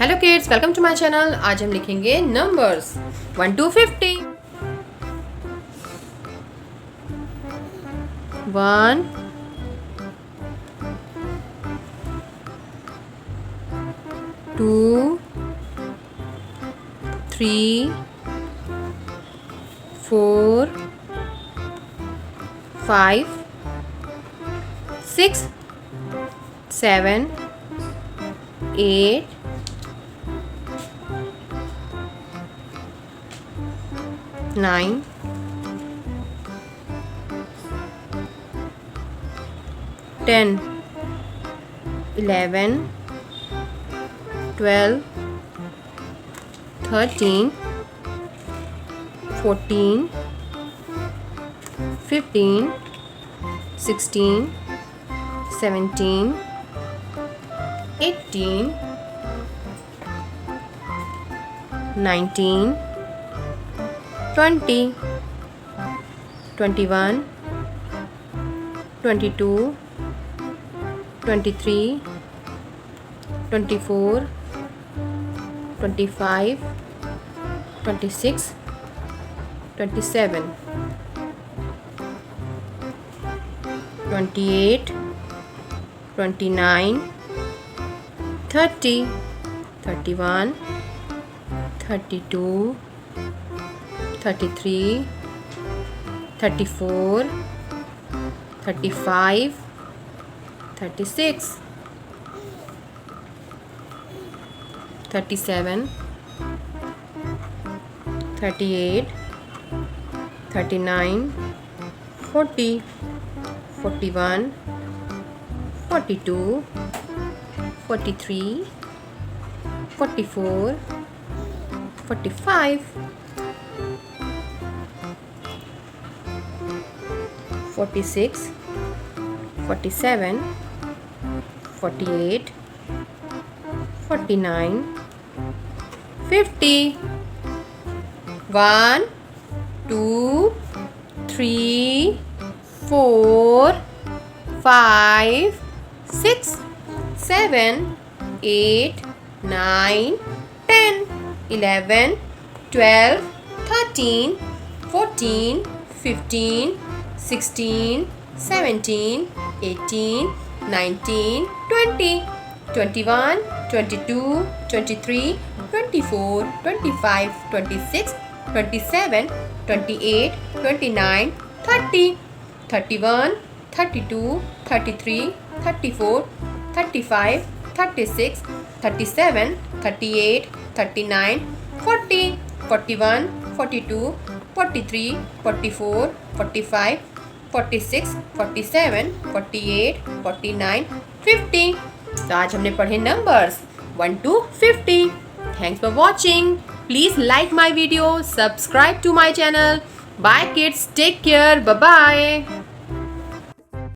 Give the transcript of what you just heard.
Hello kids, welcome to my channel. आज हम लिखेंगे नंबर्स 1 to 50। 1 2 3 4 5 6 7 8 9 10 11 12 13 14 15 16 17 18 19 20 21 22 23 24 25 26 27 28 29 30 31 32 33 34 35 36 37 38 39 40 41 42 43 44 45 46 47 48 49 50 1 2 3 4 5 6 7 8 9 10 11 12 13 14 15 16 17 18 19 20 21 22 23 24 25 26 27 28 29 30 31 32 33 34 35 36 37 38 39 40 41 42 43 44 45 46 47 48 49 50। तो आज हमने पढ़े numbers 1 to 50। Thanks for watching. Please like my video, subscribe to my channel. Bye kids, take care, bye bye.